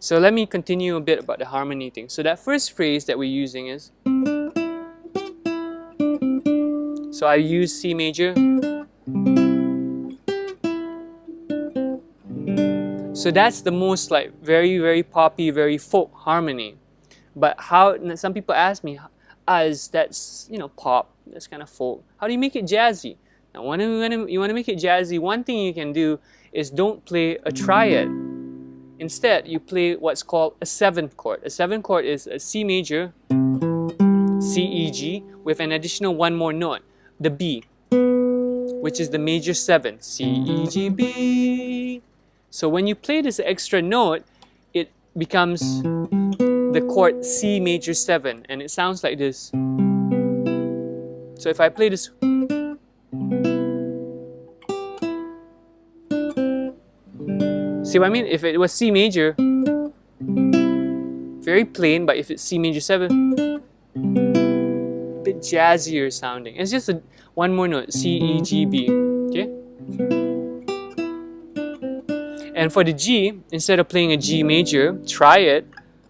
So let me continue a bit about the harmony thing. So that first phrase that we're using is, so I use C major. So that's the most like very, very poppy, very folk harmony. But how, some people ask me, as that's, you know, pop, that's kind of folk, how do you make it jazzy? Now when you want to make it jazzy, one thing you can do is don't play a triad. Instead, you play what's called a seventh chord. A seventh chord is a C major, C, E, G, with an additional one more note, the B, which is the major 7, C, E, G, B. So when you play this extra note, it becomes the chord C major 7, and it sounds like this. So if I play this, see what I mean? If it was C major, very plain, but if it's C major 7, a bit jazzier sounding. It's just one more note, C, E, G, B. Okay? And for the G, instead of playing a G major, try it,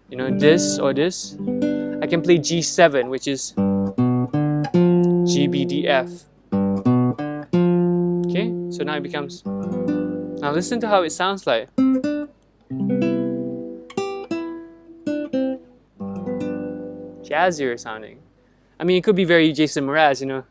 you know, this or this, I can play G7, which is G, B, D, F. Okay? So now it becomes, now listen to how it sounds like. Jazzier sounding. I mean, it could be very Jason Mraz, you know.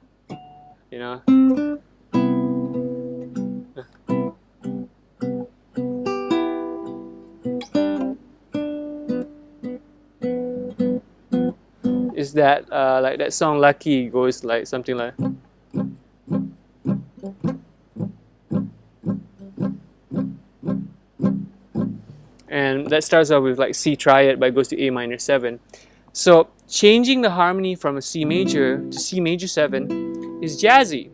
Is that like that song Lucky goes like something like, and that starts off with like C triad but it goes to A minor 7. So changing the harmony from a C major to C major 7 is jazzy.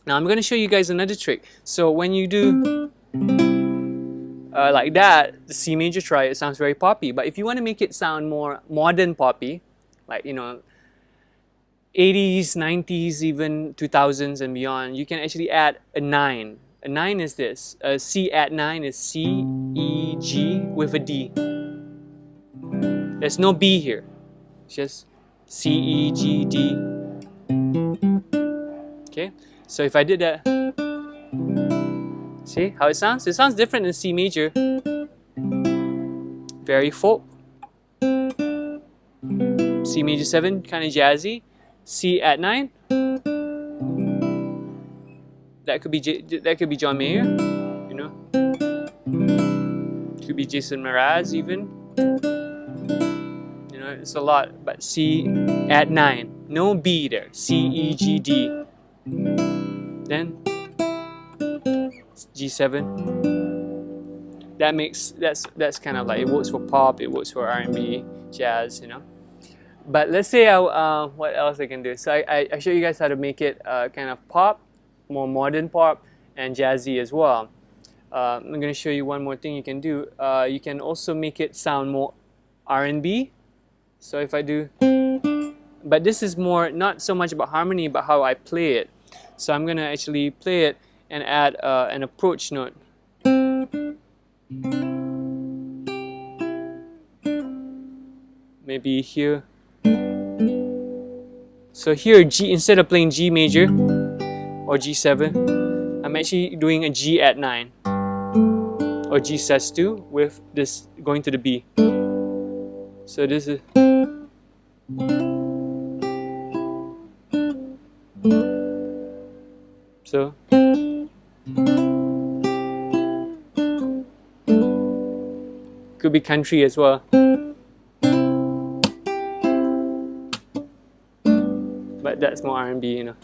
Now I'm going to show you guys another trick. So when you do like that, the C major triad, it sounds very poppy. But if you want to make it sound more modern poppy, like, you know, 80s, 90s, even 2000s and beyond, you can actually add a 9. A 9 is this. A C at 9 is C, E, G with a D. There's no B here. It's just C, E, G, D. Okay? So if I did that, see how it sounds? It sounds different than C major. Very folk. C major 7, kind of jazzy. C at 9. That could be John Mayer, you know. Could be Jason Mraz even. You know, it's a lot. But C at 9, no B there. C, E, G, D. Then G7. That's kind of like, it works for pop, it works for R&B, jazz, you know. But let's say what else I can do. So I show you guys how to make it kind of pop, more modern pop, and jazzy as well. I'm going to show you one more thing you can do. You can also make it sound more R&B. So if I do, but this is more not so much about harmony, but how I play it. So I'm going to actually play it and add an approach note. Maybe here. So here, G, instead of playing G major or G7, I'm actually doing a G at 9 or G sus2 with this going to the B. So this is, so could be country as well. But that's more R&B, you know.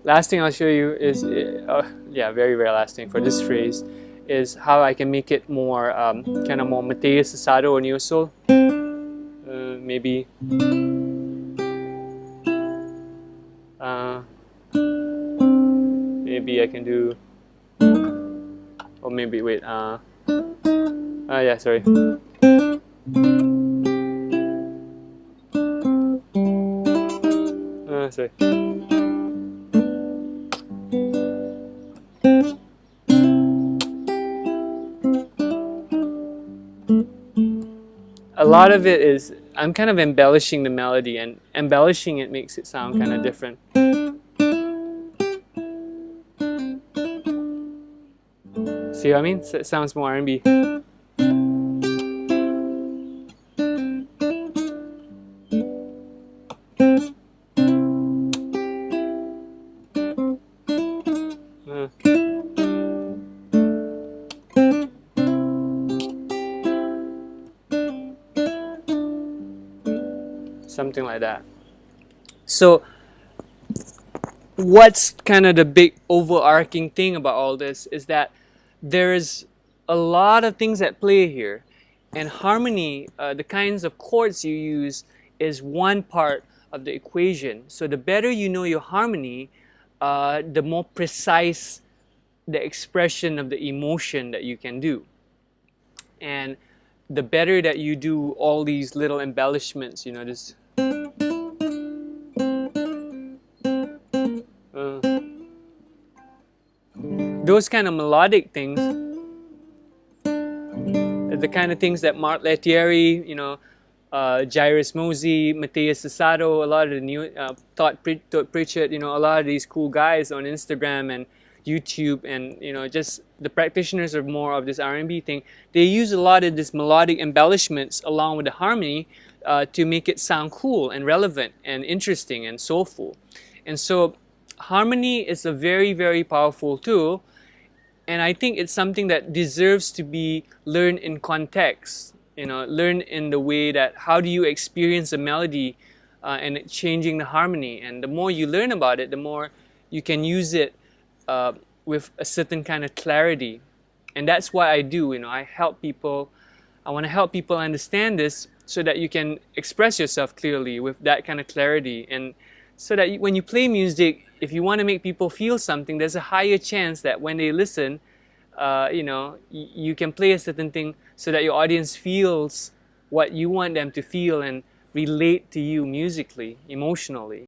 Last thing I'll show you is, yeah, very, very last thing for this phrase is how I can make it more, kind of more Mateus Asado or Neo Soul. Maybe. Maybe I can do, or maybe wait, yeah, sorry. sorry. A lot of it is I'm kind of embellishing the melody, and embellishing it makes it sound kind of different. See what I mean? So it sounds more R&B. Something like that. So what's kind of the big overarching thing about all this is that there's a lot of things at play here, and harmony, the kinds of chords you use, is one part of the equation. So the better you know your harmony, the more precise the expression of the emotion that you can do, and the better that you do all these little embellishments, you know, this those kind of melodic things, the kind of things that Mark Lettieri, you know, Jairus Mosey, Mateus Sassado, a lot of the new Todd Pritchett, you know, a lot of these cool guys on Instagram and YouTube, and you know, just the practitioners of more of this R&B thing, they use a lot of this melodic embellishments along with the harmony to make it sound cool and relevant and interesting and soulful. And so harmony is a very, very powerful tool, and I think it's something that deserves to be learned in context, you know, learned in the way that how do you experience a melody and changing the harmony. And the more you learn about it, the more you can use it with a certain kind of clarity. And that's what I do, you know, I want to help people understand this so that you can express yourself clearly with that kind of clarity. And so that when you play music, if you want to make people feel something, there's a higher chance that when they listen, you know, you can play a certain thing so that your audience feels what you want them to feel and relate to you musically, emotionally.